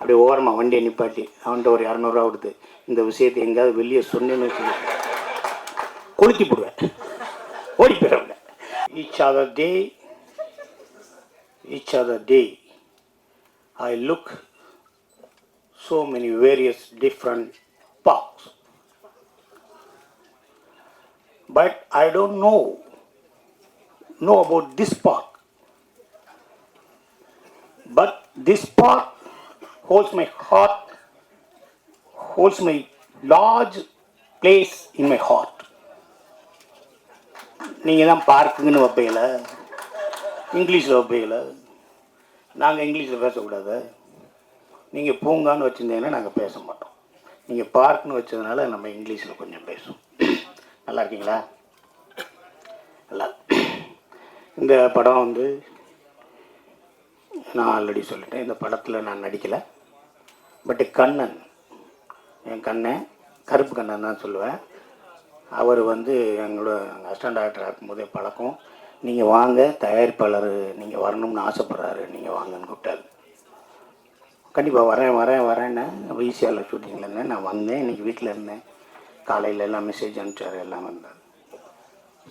அப்படியே ஓரமாக வண்டியை நிப்பாட்டி அவன்கிட்ட ஒரு 200 கொடுத்து இந்த விஷயத்தை எங்கேயாவது வெளியே சொன்னேன்னு வச்சு கொளுத்தி போடுவேன், ஓடி போயிடுவேன். each other day I look so many various different parks, but I don't know about this park. But this park holds my heart, holds my large place in my heart. நீங்கள் தான் பார்க்குங்கன்னு வைப்பீங்கள, இங்கிலீஷில் வைப்பீங்கள, நாங்கள் இங்கிலீஷில் பேசக்கூடாது. நீங்கள் பூங்கான்னு வச்சுருந்தீங்கன்னா நாங்கள் பேச மாட்டோம். நீங்கள் பார்க்குன்னு வச்சதுனால நம்ம இங்கிலீஷில் கொஞ்சம் பேசுவோம். நல்லா இருக்கீங்களா? நல்லா. இந்த படம் வந்து நான் ஆல்ரெடி சொல்லிட்டேன், இந்த படத்தில் நான் நடிக்கலை. பட்டு கண்ணன், என் கண்ணன் கருப்பு கண்ணன் தான் சொல்லுவேன். அவர் வந்து எங்களோட அசிஸ்டன்ட் டைரக்டர் இருக்கும்போதே பழக்கம். நீங்கள் வாங்க, தயாரிப்பாளர் நீங்கள் வரணும்னு ஆசைப்பட்றாரு, நீங்கள் வாங்கன்னு கூப்பிட்டாரு. கண்டிப்பாக வரேன்னு ஈஸியாக ஷூட்டிங்கில் இருந்தேன். நான் வந்தேன், இன்றைக்கி வீட்டில் இருந்தேன். காலையில் எல்லாம் மெசேஜ் அனுப்பிச்சார், எல்லாம் வந்தார்.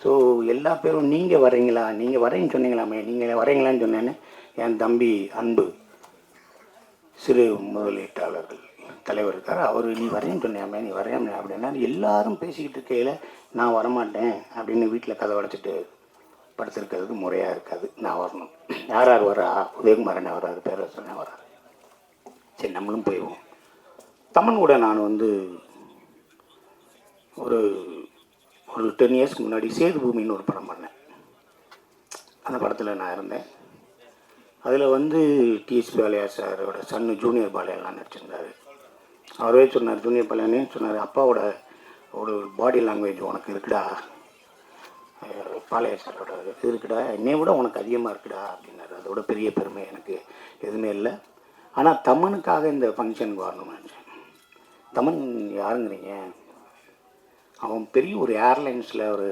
ஸோ எல்லா பேரும் நீங்கள் வரீங்களா, நீங்கள் வரேன்னு சொன்னீங்களாமே, நீங்கள் வரீங்களான்னு சொன்னேன்னு என் தம்பி அன்பு சிறு முதலீட்டாளர்கள் தலைவர் இருக்கார். அவர் நீ வரேன்னு சொன்னியாமே, நீ வரையாமே அப்படின்னா எல்லாரும் பேசிக்கிட்டு இருக்கையில் நான் வரமாட்டேன் அப்படின்னு வீட்டில் கதை உடைச்சிட்டு படுத்திருக்கிறதுக்கு முறையாக இருக்காது. நான் வரணும். யார் வரா? உதயகுமாரனே வராது, பேரரசனே வராது. சரி நம்மளும் போயிடுவோம். தமன் கூட நான் வந்து ஒரு 10 இயர்ஸ்க்கு முன்னாடி சேது பூமின்னு ஒரு படம் பண்ணேன். அந்த படத்தில் நான் இருந்தேன். அதில் வந்து டிஎஸ்பி பாலையா சாரோட சன்னு ஜூனியர் பாலையாலாம் நடிச்சிருந்தார். அவரே சொன்னார், ஜூனியர் பாலையானே சொன்னார், அப்பாவோட ஒரு பாடி லாங்குவேஜ் உனக்கு இருக்குடா, பாலையா சாரோட இது இருக்குடா, என்னை விட உனக்கு அதிகமாக இருக்குடா அப்படின்னாரு. அதோட பெரிய பெருமை எனக்கு எதுவுமே இல்லை. ஆனால் தமனுக்காக இந்த ஃபங்க்ஷனுக்கு வரணும்னு நினச்சேன். தமன் யாருங்கிறீங்க? அவன் பெரிய ஒரு ஏர்லைன்ஸில் ஒரு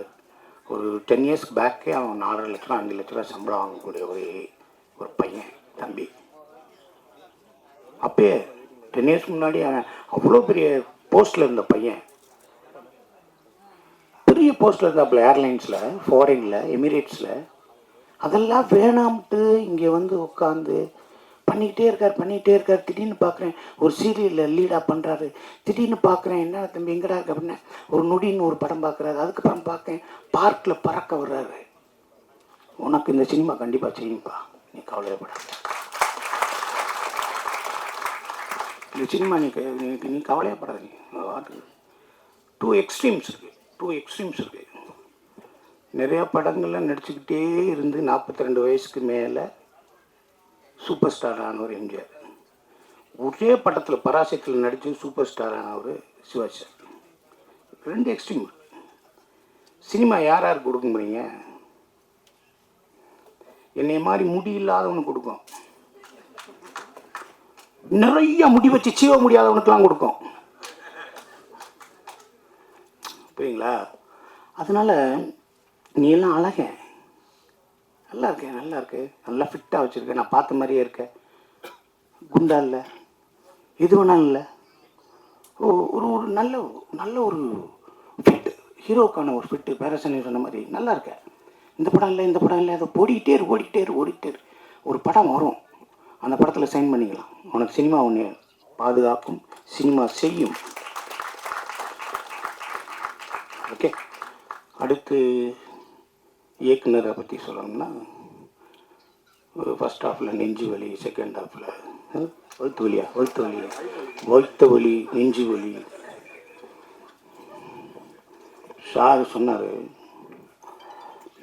10 இயர்ஸ்க்கு பேக்கே அவன் 4.5 லட்சம் 5 லட்ச ரூபா சம்பளம் வாங்கக்கூடிய ஒரு பையன் தம்பி. அப்பயே 10 இயர்ஸ்க்கு முன்னாடி அவன் அவ்வளோ பெரிய போஸ்ட்டில் இருந்த பையன், பெரிய போஸ்ட்டில் இருந்தாப்புல ஏர்லைன்ஸில், ஃபாரினில், எமிரேட்ஸில். அதெல்லாம் வேணாம்ட்டு இங்கே வந்து உட்காந்து பண்ணிக்கிட்டே இருக்கார். திடீர்னு பார்க்குறேன் ஒரு சீரியலில் லீடாக பண்ணுறாரு. திடீர்னு பார்க்குறேன், என்ன தம்பி எங்கடா இருக்கு அப்படின்னா, ஒரு நொடின்னு ஒரு படம் பார்க்குறாரு. அதுக்கப்புறம் பார்க்கேன் பார்க்கில் பறக்க வர்றாரு. உனக்கு இந்த சினிமா கண்டிப்பாக செய்யும்பா, நீ கவலைப்பட. இந்த சினிமா நீ கவலையப்படாது. நீ 2 எக்ஸ்ட்ரீம்ஸ் இருக்குது. நிறையா படங்கள்லாம் நடிச்சுக்கிட்டே இருந்து 42 வயசுக்கு மேலே சூப்பர் ஸ்டார் ஆனவர் எம்ஜிஆர். ஒரே படத்தில் பராசக்தியில் நடித்து சூப்பர் ஸ்டார் ஆனவர் சிவாஜி சார். 2 எக்ஸ்ட்ரீம். சினிமா யாருக்கு கொடுக்க முடியுங்க? என்னை மாதிரி முடி இல்லாதவனுக்கு கொடுக்கும், நிறைய முடி வச்சு சீவ முடியாதவனுக்கெல்லாம் கொடுக்கும். புரியுங்களா? அதனால் நீ எல்லாம் அழக, நல்லா இருக்கு, நல்லா ஃபிட்டாக வச்சுருக்கேன், நான் பார்த்த மாதிரியே இருக்கேன், குண்டா இல்லை, எது வேணாலும் இல்லை, ஒரு நல்ல ஒரு ஃபிட்டு, ஹீரோக்கான ஒரு ஃபிட்டு. பேரரசன் சொன்ன மாதிரி நல்லா இருக்கேன். இந்த படம் இல்லை அதை ஓடிக்கிட்டே இரு. ஒரு படம் வரும், அந்த படத்தில் சைன் பண்ணிக்கலாம். உனக்கு சினிமா ஒன்று பாதுகாக்கும், சினிமா செய்யும். ஓகே. அடுத்து இயக்குனரை பற்றி சொல்லணும்னா, ஃபஸ்ட் ஹாஃபில் நெஞ்சு வலி, செகண்ட் ஹாஃபில் வயிற்று வலி, நெஞ்சு வலி. சார் சொன்னார்,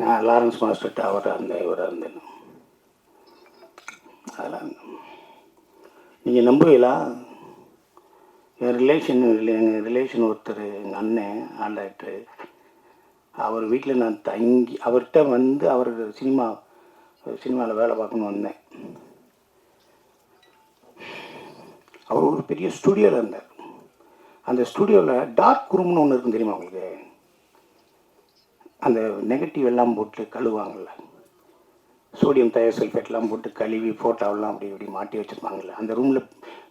நான் லாரன்ஸ் மாஸ்டர்கிட்ட இவராக இருந்தேன். அதெல்லாம் நீங்கள் நம்புவீங்களா? என் ரிலேஷன் ஒருத்தர், எங்கள் அண்ணன் ஆண்டாக்டரு, அவர் வீட்டில் நான் தங்கி அவர்கிட்ட வந்து அவர் சினிமாவில் வேலை பார்க்கணுன்னு வந்தேன். அவர் ஒரு பெரிய ஸ்டுடியோவில் இருந்தார். அந்த ஸ்டுடியோவில் டார்க் ரூம்னு ஒன்று இருக்கும், தெரியுமா உங்களுக்கு? அந்த நெகட்டிவ் எல்லாம் போட்டு கழுவாங்கள்ல, சோடியம் தயோசல்ஃபேட்லாம் போட்டு கழுவி ஃபோட்டோவெல்லாம் அப்படி இப்படி மாட்டி வச்சுருப்பாங்கள்ல, அந்த ரூமில்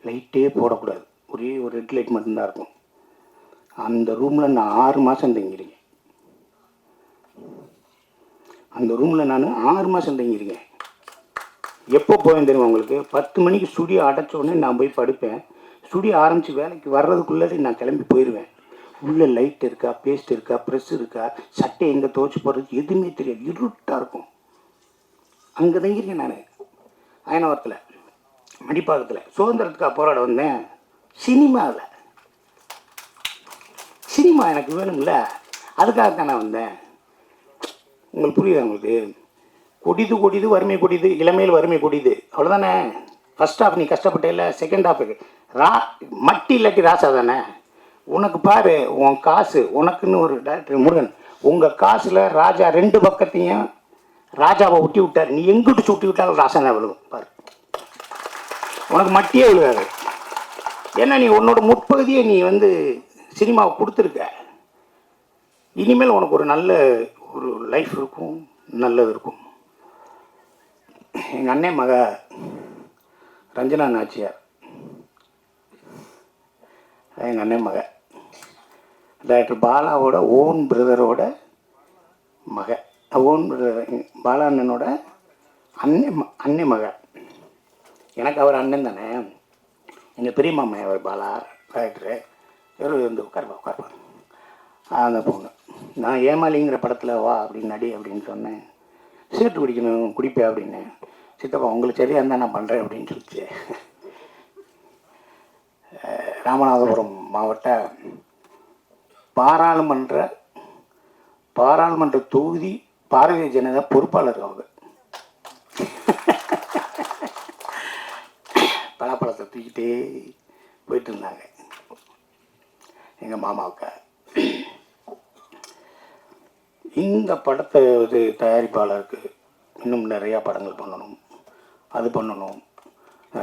லைட்டே போடக்கூடாது, ஒரே ஒரு ரெட் லைட் மட்டும்தான் இருக்கும். அந்த ரூமில் நான் 6 மாதம் தங்கியிருக்கேன். அந்த ரூமில் நான் 6 மாதம் தங்கியிருக்கேன். எப்போ போவேன் தெரியுமா உங்களுக்கு? 10 மணிக்கு ஸ்டுடியோ அடைச்ச உடனே நான் போய் படுப்பேன். ஸ்டுடியோ ஆரம்பித்து வேலைக்கு வர்றதுக்குள்ளே நான் கிளம்பி போயிடுவேன். உள்ளே லைட் இருக்கா, பேஸ்ட் இருக்கா, ப்ரெஸ் இருக்கா, சட்டை எங்கே துவச்சி போடுறது எதுவுமே தெரியாது, இருட்டாக இருக்கும். அங்கே தங்கியிருக்கேன் நான், அயனவரத்தில், மடிப்பாக்கத்தில். சுதந்திரத்துக்காக போராட வந்தேன். சினிமா எனக்கு வேணும்ல, அதுக்காகத்தான் நான் வந்தேன். உங்களுக்கு புரியுதா? உங்களுக்கு கொடிது வறுமை கொடிது, இளமையில் வறுமை கொடிது, அவ்வளோதானே. ஃபஸ்ட் ஹாஃப் நீ கஷ்டப்பட்டே இல்லை, செகண்ட் ஹாஃபுக்கு மட்டி இல்லாட்டி ராசா தானே. உனக்கு பாரு, உன் காசு உனக்குன்னு ஒரு டாக்டர் முருகன், உங்கள் காசில் ராஜா 2 பக்கத்தையும் ராஜாவை ஒட்டி விட்டார். நீ எங்கிட்டு சுட்டி விட்டாலும் ராசா தான் விழுகும் பாரு, உனக்கு மட்டியே விழுகாது. ஏன்னா நீ உன்னோட முற்பகுதியை நீ சினிமாவை கொடுத்துருக்க. இனிமேல் உனக்கு ஒரு நல்ல ஒரு லைஃப் இருக்கும், நல்லது இருக்கும். எங்கள் அண்ணன் மக ரஞ்சனா நாச்சியார், எங்கள் அண்ணன் மக டாக்டர் பாலாவோட ஓன் பிரதரோட மக, ஓன் பிரதர் பாலா அண்ணனோட அண்ணன் மக. எனக்கு அவர் அண்ணன் தானே. எங்கள் பெரிய மாமா அவர் பாலா டாக்டரு, இவர் உட்காருப்பா அந்த பொண்ணு. நான் ஏமாலிங்கிற படத்தில் வா அப்படின்னு நடி அப்படின்னு சொன்னேன். சீட்டு குடிக்கணும், குடிப்பேன் அப்படின்னு. சித்தப்பா உங்களுக்கு சரியாக இருந்தால் நான் பண்ணுறேன் அப்படின்னு சொல்லிச்சு. ராமநாதபுரம் மாவட்ட பாராளுமன்ற தொகுதி பாரதிய ஜனதா பொறுப்பாளர் அவங்க. பலாப்பழத்தை தூக்கிட்டே போயிட்டு இருந்தாங்க எங்கள் மாமாவுக்கு. இந்த படத்தை தயாரிப்பாளருக்கு இன்னும் நிறையா படங்கள் பண்ணணும், அது பண்ணணும்,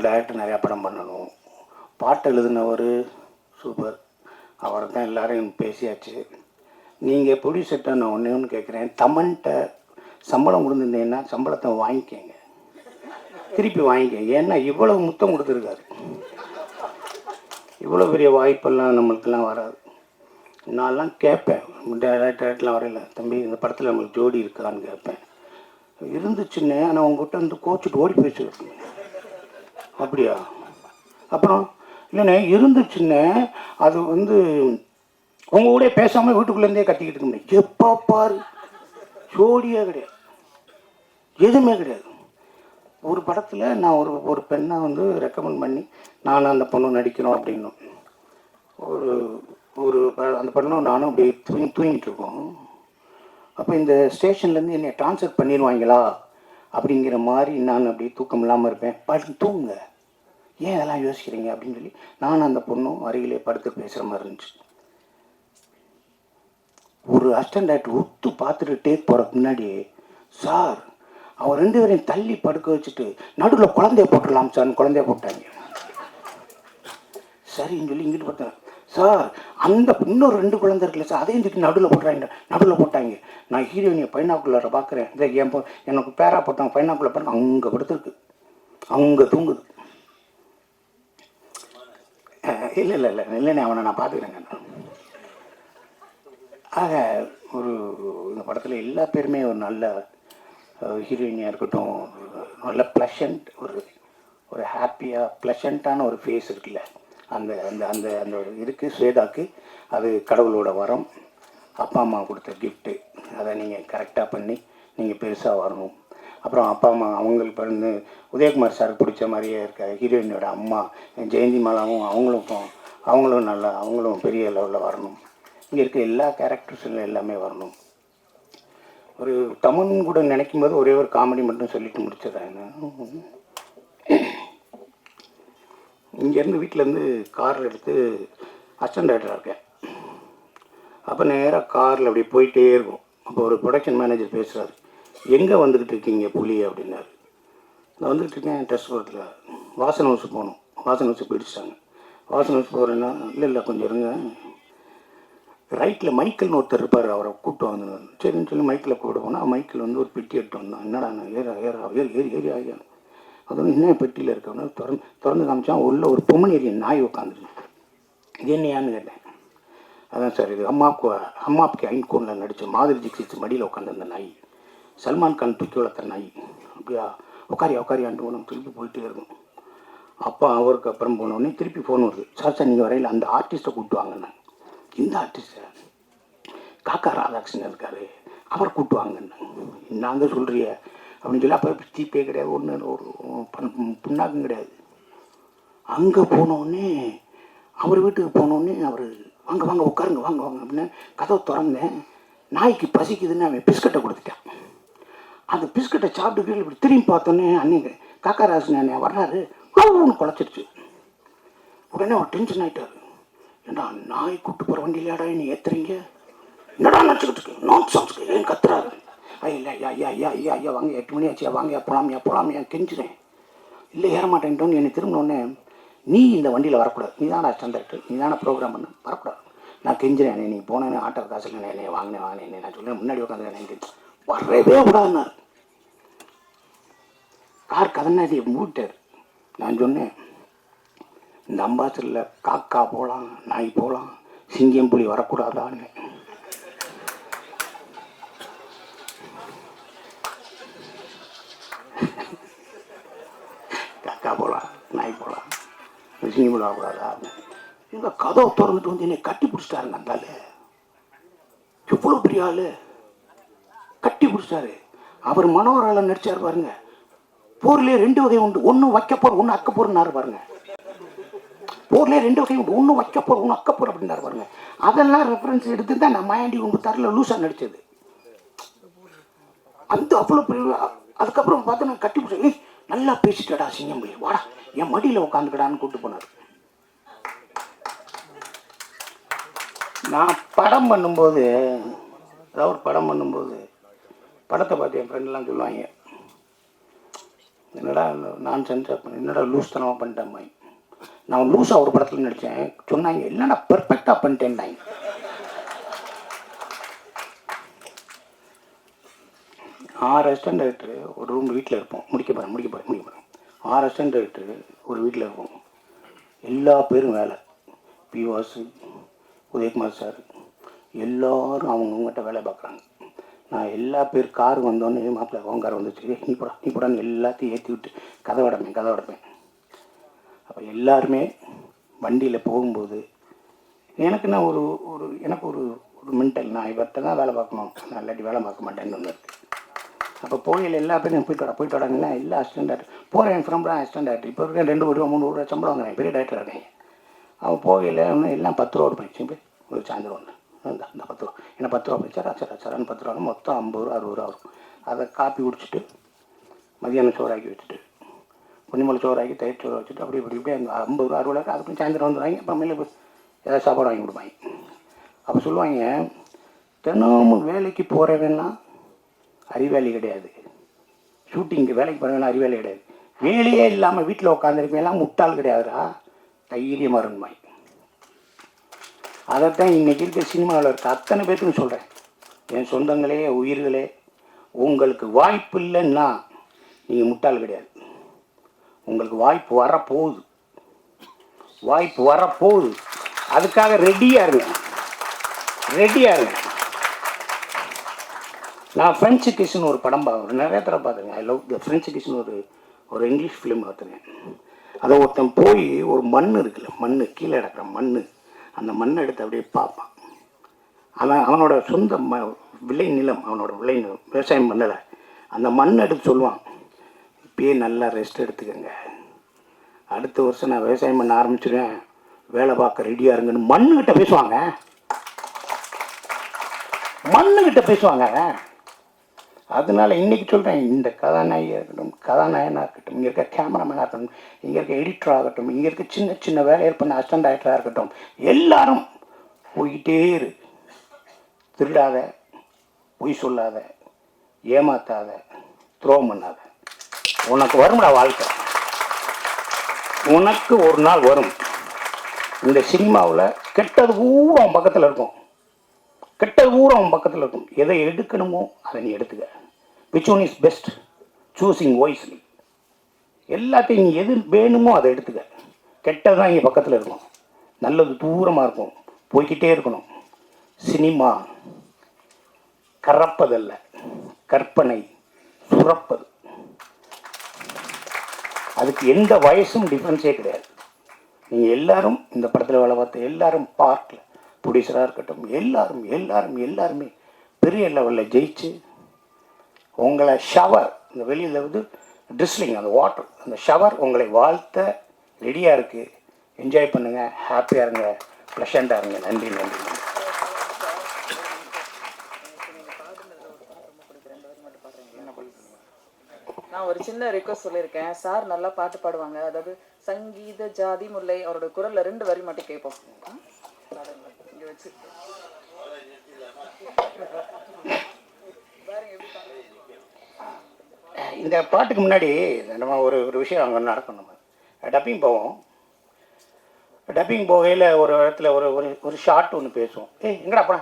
டைரக்டர் நிறையா படம் பண்ணணும். பாட்டு எழுதினவர் சூப்பர், அவரை தான் எல்லோரும் பேசியாச்சு. நீங்கள் ப்ரொடியூசர்கிட்ட நான் ஒன்று கேட்குறேன், தமன்கிட்ட சம்பளம் கொடுத்துருந்தீங்கன்னா சம்பளத்தை வாங்கிக்கங்க, திருப்பி வாங்கிக்கங்க. ஏன்னா இவ்வளோ முத்தம் கொடுத்துருக்காரு, இவ்வளோ பெரிய வாய்ப்பெல்லாம் நம்மளுக்கெல்லாம் வராது. நான்லாம் கேட்பேன், டேரக்டர்லாம் வரையில, தம்பி இந்த படத்தில் நம்மளுக்கு ஜோடி இருக்கான்னு கேட்பேன். இருந்துச்சுன்னு ஆனால் உங்ககிட்ட கோச்சிட்டு ஓடி போயிடுச்சு. அப்படியா? அப்புறம் இல்லைண்ணே இருந்துச்சுன்னு அது உங்க கூட பேசாமல் வீட்டுக்குள்ளேருந்தே கத்திக்கிட்டு இருக்க முடியும். எப்போ பாரு ஜோடியே கிடையாது, எதுவுமே கிடையாது. ஒரு படத்தில் நான் ஒரு பெண்ணை ரெக்கமெண்ட் பண்ணி நானும் அந்த பொண்ணு நடிக்கிறோம் அப்படின்னும், ஒரு அந்த பொண்ணும் நானும் அப்படியே தூங்கிட்டு இருக்கோம். அப்போ இந்த ஸ்டேஷன்லேருந்து என்னை ட்ரான்ஸ்ஃபர் பண்ணிடுவாங்களா அப்படிங்கிற மாதிரி நான் அப்படியே தூக்கம் இல்லாமல் இருப்பேன். படுத்து தூங்குங்க, ஏன் அதெல்லாம் யோசிக்கிறீங்க அப்படின்னு சொல்லி நானும் அந்த பொண்ணும் அருகிலே படுத்து பேசுகிற மாதிரி இருந்துச்சு. ஒரு அசிஸ்டன்ட் டைரக்டர் உத்து பார்த்துட்டு டேக் போகிறதுக்கு முன்னாடி, சார் அவர் 2 பேரையும் தள்ளி படுக்க வச்சுட்டு நடுவில் குழந்தைய போட்டுடலாம் சார், குழந்தைய போட்டாங்க. சரின்னு சொல்லி இங்கிட்டு பார்த்தேன், சார் அந்த இன்னொரு 2 குழந்தை இருக்குல்ல சார், அதையும் தூக்கி நடுவில் போட்டாங்க. நான் ஹீரோயினியை பைனாக்குள்ளரை பார்க்குறேன், இந்த எனக்கு பேரா போட்டாங்க, பைனாக்குள்ளே பாருங்க அங்கே படுத்துருக்கு, அங்கே தூங்குது. இல்லைண்ணே அவனை நான் பார்த்துக்கிறேங்க. ஆக இந்த படத்தில் எல்லா பேருமே ஒரு நல்ல ஹீரோயினியாக இருக்கட்டும், நல்ல ப்ளஷண்ட், ஒரு ஹாப்பியாக ப்ளஷண்ட்டான ஒரு ஃபேஸ் இருக்குல்ல, அந்த அந்த அந்த அந்த இருக்குது ஸ்வேதாக்கு. அது கடவுளோட வரம், அப்பா அம்மா கொடுத்த கிஃப்ட்டு. அதை நீங்கள் கரெக்டாக பண்ணி நீங்கள் பெருசாக வரணும். அப்புறம் அப்பா அம்மா அவங்களுக்கு உதயகுமார் சாருக்கு பிடிச்ச மாதிரியே இருக்க ஹீரோயினோட அம்மா ஜெயந்தி மாலாவும் அவங்களும் பெரிய லெவலில் வரணும். இங்கே இருக்க எல்லா கேரக்டர்ஸில் எல்லாமே வரணும். ஒரு தமன் கூட நினைக்கும் போது ஒரே ஒரு காமெடி மட்டும் சொல்லிட்டு முடிச்சதாங்க. இங்கேருந்து வீட்டிலேருந்து காரில் எடுத்து அசிஸ்டன்ட் டைரக்டராக இருக்கேன். அப்போ நேராக காரில் அப்படி போயிட்டே இருக்கும். அப்போ ஒரு ப்ரொடக்ஷன் மேனேஜர் பேசுகிறாரு, எங்கே வந்துக்கிட்டு இருக்கீங்க புலி அப்படின்னாரு. நான் வந்துக்கிட்டு இருக்கேன் டெஸ்ட் போகிறதுல, வாசன் ஹவுஸ் போகணும், வாசன் ஹவுஸ் பிடிச்சிட்டாங்க. வாசன் ஹவுஸ் போகிறேன்னா இல்லை கொஞ்சம் இருங்க, ரைட்டில் மைக்கிள்னு ஒருத்தர் இருப்பார், அவரை கூப்பிட்டு வந்து சரின்னு சொல்லி மைக்கில் கூப்பிட்டு போனால் மைக்கில் வந்து ஒரு பெட்டி எடுத்து வந்தான். என்னடா ஏறி ஆகியா அது வந்து என்ன பெட்டியில் இருக்கவன திறந்து காமிச்சான். உள்ள ஒரு பொம்மனேரியன் நாய் உட்காந்துருக்கு. இது என்னையான்னு கேட்டேன். அதான் சார் இது அம்மாவுக்கு ஐன்கோனில் நடித்த மாதிரி ஜிக்ஸிச்சு மடியில் உட்காந்து அந்த நாய், சல்மான் கான் தூக்கி வளர்த்த நாய். அப்படியா உட்காரியான்ட்டு ஒன்று திருப்பி போயிட்டே இருக்கும். அப்போ அவருக்கு அப்புறம் போனோடனே திருப்பி ஃபோன் வருது, சார் நீங்கள் வரையில் அந்த ஆர்டிஸ்ட்டை கூப்பிட்டு வாங்கண்ணா. இந்த ஆர்டிஸ்ட்டை காக்கா ராதாகிருஷ்ணன் இருக்காரு, அவரை கூப்பிட்டு வாங்கண்ணா. நாங்கள் சொல்கிறிய அப்படின்னு சொல்லி அப்போ ஜிபே கிடையாது, ஒன்று ஒரு புண்ணாக்கும் கிடையாது. அங்கே போனோடனே அவர் வீட்டுக்கு போனோடனே அவர் வாங்க உட்காருங்க வாங்க அப்படின்னு கதவை திறந்தேன். நாய்க்கு பசிக்குதுன்னு அவன் பிஸ்கட்டை கொடுத்துட்டான். அந்த பிஸ்கட்டை சாப்பிட்டு இப்படி திரும்பி பார்த்தோன்னே அன்னைக்கு காக்காராசன் அண்ணன் வர்றாரு, ஒன்று குழச்சிருச்சு. உடனே அவர் டென்ஷன் ஆகிட்டார். ஏன்னா நாய் கூப்பிட்டு போகிற வண்டியிலாடா நீ ஏற்றுறீங்க, என்னடா நினச்சிக்கிட்டு இருக்கு நான்சென்ஸ்க்கு ஏன் கத்துறாரு. இல்லை ஐயா வாங்க 8 மணி ஆச்சியா வாங்க போகலாமியா கெஞ்சுறேன். இல்லை ஏற மாட்டேன்ட்டோன்னு என்னை திரும்பினோடனே நீ இந்த வண்டியில் வரக்கூடாது, நீ தானே ஸ்டாண்டர்டு, நீ தானே ப்ரோக்ராம் பண்ண வரக்கூடாது. நான் கெஞ்சிறேன், நீ போனேன்னு ஆட்டோ காசு இல்லை என்னை வாங்கினேன் நான் சொல்லேன் முன்னாடி உட்காந்து வரவே கூடாதுன்னார். கார் கதனாடி மூட்டார். நான் சொன்னேன் இந்த அம்பாசரில் காக்கா போகலாம், நாய் போகலாம், சிங்கம் புலி வரக்கூடாதான்னு. காக்கா போகலாம், நாய் போகலாம், சிங்கம் புலி வரக்கூடாதா. இந்த கதவை திறந்துட்டு வந்து என்னை கட்டி பிடிச்சிட்டாருங்க. அந்த ஆள் எவ்வளோ பெரிய ஆள், கட்டி பிடிச்சிட்டாரு. அவர் மனோகரால் நடிச்சார் பாருங்க. போர்லேயே 2 வகை உண்டு, ஒன்று வைக்கப்போர் ஒன்று அக்கப்போர்னாரு பாருங்க. போர்லேயே 2 வகை உண்டு, ஒன்று வைக்கப்போர் ஒன்று அக்கப்போர் அப்படின்னாரு பாருங்க. அதெல்லாம் ரெஃபரன்ஸ் எடுத்து தான் நான் மாயாண்டி கும்பத்தாரில் லூசா நடித்தது. அந்த அவ்வளோ பெரிய. அதுக்கப்புறம் பார்த்து நான் கட்டி பிடிச்சேன். நல்லா பேசிட்டடா சிங்கம்புலி, வாடா என் மடியில் உட்காந்துக்கடான்னு கூப்பிட்டு போனார். நான் படம் பண்ணும்போது, ஏதாவது ஒரு படம் பண்ணும்போது படத்தை பார்த்து என் ஃப்ரெண்ட்லாம் சொல்லுவாங்க, என்னடா நான் சென்சார் பண்ண என்னடா லூஸ் தனமாக பண்ணிட்டேன். நான் லூஸாக ஒரு படத்தில் நடித்தேன், சொன்னாங்க இல்லைடா பெர்ஃபெக்டாக பண்ணிட்டேன்டாங்க. ஆறு அசிஸ்டன்ட் டைரக்டர் ஒரு ரூம் வீட்டில் இருப்போம், முடிக்க போகிறேன் 6 அசிஸ்டன்ட் டைரக்டர் ஒரு வீட்டில் இருப்போம். எல்லா பேரும் வேலை, பிவாசு, உதயகுமார் சார் எல்லோரும் அவங்கவுங்ககிட்ட வேலை பார்க்குறாங்க. நான் எல்லா பேர் கார் வந்தோன்னே மாப்பிள்ளை அவங்க கார் வந்துச்சு, நீ போடான்னு எல்லாத்தையும் ஏற்றி விட்டு கதை அடைப்பேன். அப்போ எல்லாருமே வண்டியில் போகும்போது எனக்குன்னா எனக்கு ஒரு மென்டல், நான் இவர்கிட்ட தான் வேலை பார்க்கணும், நான் இல்லாட்டி வேலை பார்க்க மாட்டேன்னு ஒன்று இருக்குது. அப்போ போகையில் எல்லா பேரும் போயிட்டு வராங்கன்னா எல்லா அசிஸ்டன்ட் டேரக்டர் போகிறேன், என் ஃப்ரெண்ட் அசிஸ்டன்ட் டேரக்டர் இப்போ இருக்க 2 ரூபா 3 ரூபா சம்பளம் வாங்குறேன், பெரிய டேரக்டர் இருக்கேன். அவன் போகையில் எல்லாம் 10 ரூபா போயிடுச்சு. போய் ஒரு சாயந்தரம் ஒன்று இந்த 10 ரூபா என்ன 10 ரூபா போயிடுச்சா, சரான்னு 10 ரூபா மொத்தம் 50 ரூபா 60 ரூபா வரும். அதை காப்பி குடிச்சிட்டு மதியானம் சோறாக்கி வச்சுட்டு பொன்னிமலை சோறாக்கி தயிர் சோறு வச்சுட்டு அப்படி இப்படி அந்த 50 ரூபா 60 ரூபா அதுக்கு சாயந்தரம் வந்துடுவாங்க. அப்புறம் மேலே ஏதாவது சாப்பாடு வாங்கி கொடுப்பாங்க. அப்போ சொல்லுவாங்க, தினமும் வேலைக்கு போகிறவன்னா அறிவாளி கிடையாது, ஷூட்டிங்கு வேலைக்கு போகிறவனா அறிவாளி கிடையாது, வேலையே இல்லாமல் வீட்டில் உட்காந்துருக்கேன் முட்டாள் கிடையாதுடா, தைரியமாக இருந்துமாய். அதைத்தான் இன்றைக்கி இருக்க சினிமாவில் இருக்க அத்தனை பேருக்குன்னு சொல்கிறேன். என் சொந்தங்களே உயிர்களே, உங்களுக்கு வாய்ப்பு இல்லைன்னா நீங்கள் முட்டாள் கிடையாது. உங்களுக்கு வாய்ப்பு வரப்போகுது, அதுக்காக ரெடியாக இருங்க. நான் ஃப்ரெஞ்சு கிஸ்ன்னு ஒரு படம் நிறைய தடவை பார்த்துருங்க. ஐ லவ் த ஃப்ரெஞ்சு கிஸ்ன்னு ஒரு இங்கிலீஷ் ஃபிலிம் பார்த்துருக்கேன். அதை ஒருத்தன் போய் ஒரு மண் இருக்குல்ல, கீழே கிடக்கிற மண், அந்த மண்ணை எடுத்து அப்படியே பார்ப்பான். அவனோட சொந்த விளை நிலம், விவசாயம் பண்ணலை, அந்த மண் எடுத்து சொல்லுவான், இப்பயே நல்லா ரெஸ்ட் எடுத்துக்கங்க, அடுத்த வருஷம் நான் விவசாயம் பண்ண ஆரம்பிச்சிடுவேன், வேலை பார்க்க ரெடியாக இருங்கன்னு மண்ணுக்கிட்ட பேசுவாங்க. அதனால இன்றைக்கி சொல்கிறேன், இந்த கதாநாயகியாக இருக்கட்டும், இங்கே இருக்க கேமராமேனாக இருக்கட்டும், இங்கே இருக்க எடிட்டராக ஆகட்டும், இங்கே இருக்க சின்ன சின்ன வேலையில் பண்ண அசிஸ்டன்ட் டைரக்டராக இருக்கட்டும், எல்லாரும் போய்கிட்டே இரு. திருடாத, பொய் சொல்லாத, ஏமாத்தாத, துரோகம் பண்ணாத. உனக்கு வரும்டா வாழ்க்கை, உனக்கு ஒரு நாள் வரும். இந்த சினிமாவில் கெட்டது கூட அவன் பக்கத்தில் இருக்கும், கெட்ட ஊரம் அவன் பக்கத்தில் இருக்கும். எதை எடுக்கணுமோ அதை நீ எடுத்துக்க. Which one is best, choosing wisely. எல்லாத்தையும் நீ எது வேணுமோ அதை எடுத்துக்க. கெட்டதான் இங்கே பக்கத்தில் இருக்கும், நல்லது தூரமாக இருக்கும், போய்கிட்டே இருக்கணும். சினிமா கறப்பதல்ல, கற்பனை சுரப்பது. அதுக்கு எந்த வயசும் டிஃப்ரென்ஸே கிடையாது. நீங்கள் எல்லாரும் இந்த படத்தில் வேலை பார்த்த எல்லாரும் பார்க்கல, ப்ரொடியூசராக இருக்கட்டும், எல்லாரும் எல்லாரும் எல்லாருமே பெரிய லெவலில் ஜெயிச்சு உங்களை ஷவர், இந்த வெளியில் வந்து ட்ரிஸ்லிங், அந்த வாட்டர், அந்த ஷவர் உங்களை வாழ்த்த ரெடியாக இருக்குது. என்ஜாய் பண்ணுங்கள், ஹாப்பியாக இருங்க, ப்ளஷண்ட்டாக இருங்க. நன்றி நன்றி. நான் ஒரு சின்ன ரிக்வஸ்ட் சொல்லியிருக்கேன். சார் நல்லா பாட்டு பாடுவாங்க, அதாவது சங்கீத ஜாதி முல்லை, அவரோட குரல்ல 2 வரி மட்டும் கேட்போம். இங்க வச்சு இந்த பாட்டுக்கு முன்னாடி நம்ம ஒரு விஷயம் அங்கே நடக்கும். நம்ம டப்பிங் போவோம். டப்பிங் போகையில் ஒரு இடத்துல ஒரு ஒரு ஷார்ட் ஒன்று பேசுவோம். எங்கடா போனா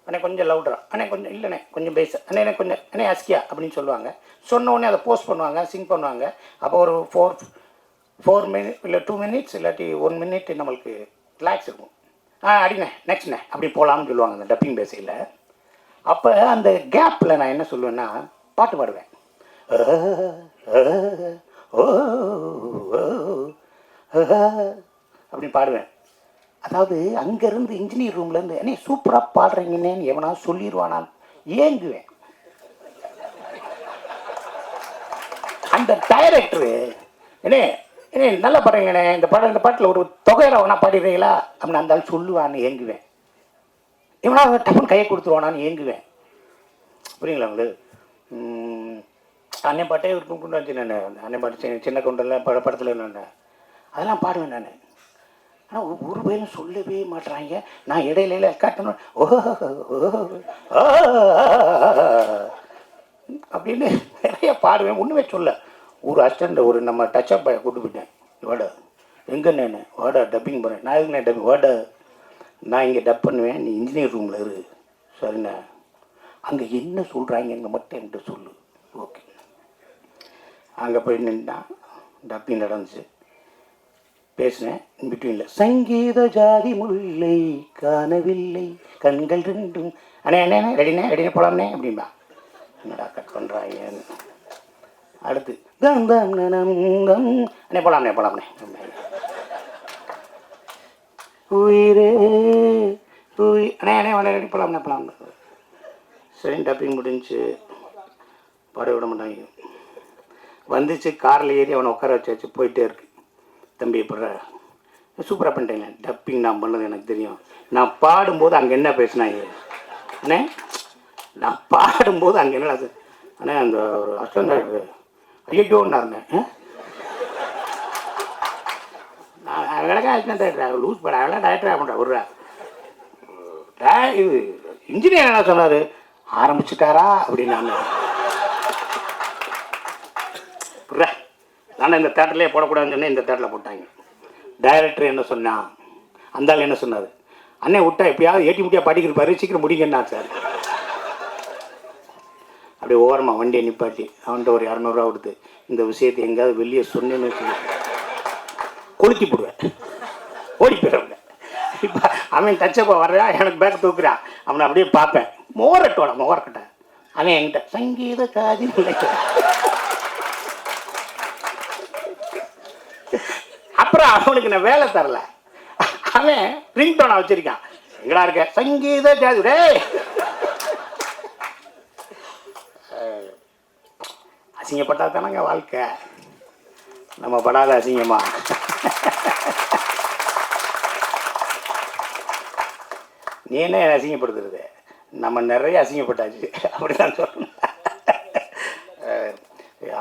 அண்ணே கொஞ்சம் லவுட்ரா, அண்ணே கொஞ்சம் இல்லைண்ணே கொஞ்சம் பேச, அண்ணே கொஞ்சம் அண்ணே அஸ்கியா அப்படின்னு சொல்லுவாங்க. சொன்ன உடனே அதை போஸ்ட் பண்ணுவாங்க, சிங் பண்ணுவாங்க. அப்போ ஒரு 4 மினிட் இல்லை 2 மினிட்ஸ் இல்லாட்டி 1 மினிட் நம்மளுக்கு ரிலாக்ஸ் இருக்கும். அடிண்ணே நெக்ஸ்ட்ண்ணே அப்படி போகலாம்னு சொல்லுவாங்க அந்த டப்பிங் பேசையில். அப்போ அந்த கேப்பில் நான் என்ன சொல்லுவேன்னா பாட்டு பாடுவேன். அப்படி பாடுவேன். அதாவது அங்கேருந்து இன்ஜினியர் ரூம்லேருந்து என்ன சூப்பராக பாடுறீங்கன்னு எவனா சொல்லிடுவானான்னு ஏங்குவேன். அந்த டைரக்டரு என்ன என்ன நல்லா பாடுறீங்கண்ணே, இந்த பாட்டில் ஒரு தொகையில வேணா பாடிடுறீங்களா அப்படின்னு அந்த ஆள் சொல்லுவான்னு ஏங்குவேன். இவனா டப்புன்னு கையை கொடுத்துருவானான்னு ஏங்குவேன். புரியுங்களா உங்களுக்கு? அன்னை பாட்டே இருக்கும் கொண்டு வச்சு நான் அன்னை பாட்டு சின்ன கொண்டெல்லாம் படத்தில் நான் அதெல்லாம் பாடுவேன் நான். ஆனால் ஒரு பேரும் சொல்லவே மாட்டுறாங்க. நான் இடையில காட்டணும் அப்படின்னு நிறைய பாடுவேன். ஒன்றுமே சொல்ல. ஒரு அசிஸ்டண்ட் ஒரு நம்ம டச்சப் பாயை கூட்டு போயிட்டேன். வாடா எங்கே நான் வாடா டப்பிங் பண்ணேன். நான் எதுக்கு நான் டப்பிங் வாடா நான் இங்கே டப் பண்ணுவேன், நீ இன்ஜினியர் ரூமில் இரு. சரிண்ணா அங்கே என்ன சொல்கிறாங்கன்னு மட்டும் என்கிட்ட சொல்லு. ஓகே. அங்கே போய் நின்னா டப்பிங் நடந்துச்சு. பேசினேன். பிட்வீனில் சங்கீத ஜாதி முல்லை காணவில்லை கண்கள் 2 அண்ணே அண்ணே ரெடினே போகலாம்னே அப்படின்பா. என்னடா கட் பண்ணுறாங்கன்னு. அடுத்து தம் தம் நம் தம் அண்ணே போகலாம்னே உயிரே அண்ணே ரெடி போகலாம்னே. சரி டப்பிங் முடிஞ்சு பாட விட மாட்டாங்க. வந்துச்சு காரில் ஏறி அவனை உட்கார வச்சு போயிட்டே இருக்கு. தம்பி எப்பட்ற சூப்பராக பண்ணிட்டேங்க, டப்பிங் நான் பண்ணது எனக்கு தெரியும். நான் பாடும்போது அங்கே என்ன பேசினாங்க அண்ணே, நான் பாடும்போது அங்கே என்ன அண்ணே அந்த ஒரு அஸ்டண்ட் ஐயோன்னாருங்க. நான் விளக்கா அசிஸ்டன்ட் லூஸ் பட அதெல்லாம் டைரக்டராக பண்ணுறேன். ஒரு இது இன்ஜினியர் என்ன சொன்னார் ஆரம்பிச்சுட்டாரா அப்படின்னு. நான் இந்த தேட்டர்லேயே போடக்கூடாதுன்னு சொன்னேன், இந்த தேட்டரில் போட்டாங்க. டைரக்டர் என்ன சொன்னான், அந்த ஆள் என்ன சொன்னார், அண்ணே விட்டா எப்படியாவது ஏட்டி முட்டியாக பாடிக்கிருப்பாரு, சீக்கிரம் முடிங்கண்ணா சார். அப்படியே ஓரமாக வண்டியை நிப்பாட்டி அவன்கிட்ட ஒரு 200 ரூபா கொடுத்து இந்த விஷயத்தை எங்கேயாவது வெளியே சொன்னேன்னு வச்சு கொளுத்தி போடுவேன், ஓடி போயிடுவேன். இப்போ அவன் டச்சப்பா வர்றான், எனக்கு பேக் தூக்குறான், அவனை அப்படியே பார்ப்பேன். மோரக்கட்டை அவன் என்கிட்ட சங்கீத காதி அப்புறம் அவனுக்கு நான் வேலை தரல. அவன் ரிங் டோனை வச்சிருக்கான், எங்கடா இருக்க சங்கீத ஜாதி. அசிங்கப்பட்டா தானங்க வாழ்க்கை, நம்ம படாத அசிங்கமா. நீ என்ன அசிங்கப்படுத்துறது, நம்ம நிறைய அசிங்கப்பட்டாச்சு அப்படிதான் சொல்லணும்.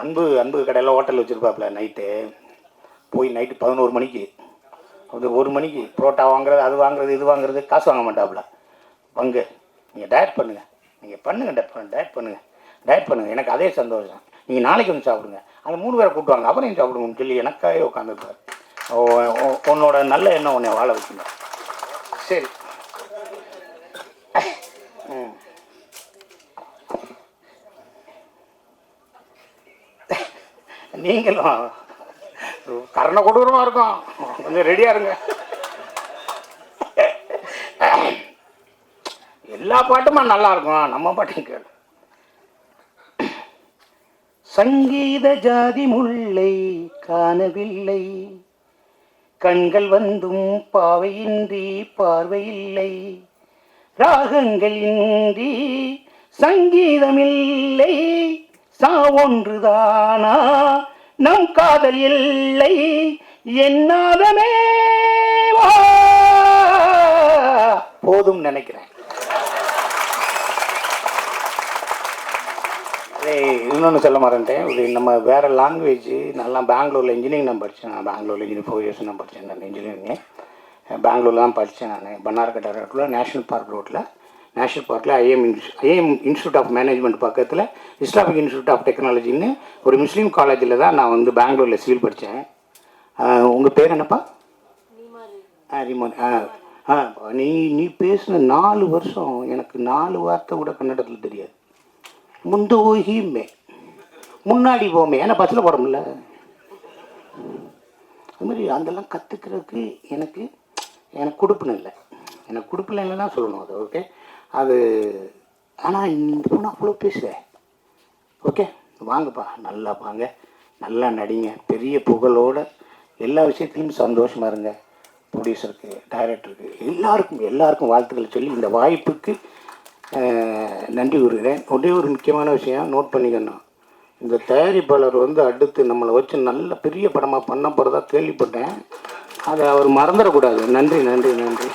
அன்பு கடையில் ஹோட்டல் வச்சுருப்பாப்புல. நைட்டு போய் நைட்டு 11 மணிக்கு அது 1 மணிக்கு புரோட்டா வாங்குறது, அது வாங்குறது, இது வாங்குறது, காசு வாங்க மாட்டாப்புல. பங்கு நீங்கள் டயட் பண்ணுங்கள், நீங்கள் பண்ணுங்கள், டயட் பண்ணுங்கள், எனக்கு அதே சந்தோஷம். நீங்கள் நாளைக்கு வந்து சாப்பிடுங்க, அந்த 3 பேரை கூப்பிடுவாங்க, அப்புறம் சாப்பிடுங்கன்னு சொல்லி எனக்காக உட்காந்துருப்பார். உன்னோட நல்ல எண்ணம் உன்னை வாழ வைக்கணும். சரி நீங்களும் கரண கொடூரமாக இருக்கும், கொஞ்சம் ரெடியாக இருங்க. எல்லா பாட்டுமா நல்லா இருக்கும், நம்ம பாட்டும் கேளு. சங்கீத ஜாதி முல்லை காணவில்லை, கண்கள் வந்தும் பாவையின்றி பார்வையில்லை, ராகங்கள் இன்றி சங்கீதமில்லை, சாவொன்றுதானா நம் காதல் இல்லை, என்னாதமே போதும் நினைக்கிறேன். இன்னொன்று சொல்ல மாட்டேன், இது நம்ம வேறு லாங்குவேஜ். நல்லா பெங்களூரில் இன்ஜினியரிங் நான் படித்தேன். நான் பெங்களூரில் இன்ஜினியரிங் 4 years நான் படித்தேன். நான் இன்ஜினியரிங்கு பெங்களூரில் தான் படித்தேன். நான் பன்னார்கட்டா ரோட்டில் நேஷ்னல் பார்க் ரோட்டில், நேஷ்னல் பார்க்கில் ஐஎம் இன்ஸ்டியூட் ஆஃப் மேனேஜ்மெண்ட் பக்கத்தில் இஸ்லாமிக் இன்ஸ்டியூட் ஆஃப் டெக்னாலஜின்னு ஒரு முஸ்லீம் காலேஜில் தான் நான் வந்து பெங்களூரில் சிவில் படித்தேன். உங்கள் பேர் என்னப்பா? ரிமோன். நீ பேசின 4 வருஷம் எனக்கு 4 வார்த்தை கூட கன்னடத்தில் தெரியாது. முந்து ஓகிமே முன்னாடி போமே, ஏன்னா பஸ்ஸில் போட முடியல. அது மாதிரி அதெல்லாம் கற்றுக்கிறதுக்கு எனக்கு கொடுப்பின இல்லை, எனக்கு கொடுப்பில்லைன்னு தான் சொல்லணும் அது. ஓகே, அது ஆனால் இந்த பொண்ணு அவ்வளோ பேசுகிறேன். ஓகே, வாங்கப்பா, நல்லா வாங்க, நல்லா நடிங்க, பெரிய புகழோடு எல்லா விஷயத்துலையும் சந்தோஷமாக இருங்க. ப்ரொடியூசருக்கு, டைரக்டருக்கு, எல்லாருக்கும் வாழ்த்துக்களை சொல்லி இந்த வாய்ப்புக்கு நன்றி கூறுகிறேன். ஒரே ஒரு முக்கியமான விஷயம் நோட் பண்ணிக்கணும், இந்த தயாரிப்பாளர் வந்து அடுத்து நம்மளை வச்சு நல்ல பெரிய படமாக பண்ண போகிறதா கேள்விப்பட்டேன். அதை அவர் மறந்துடக்கூடாது. நன்றி நன்றி நன்றி.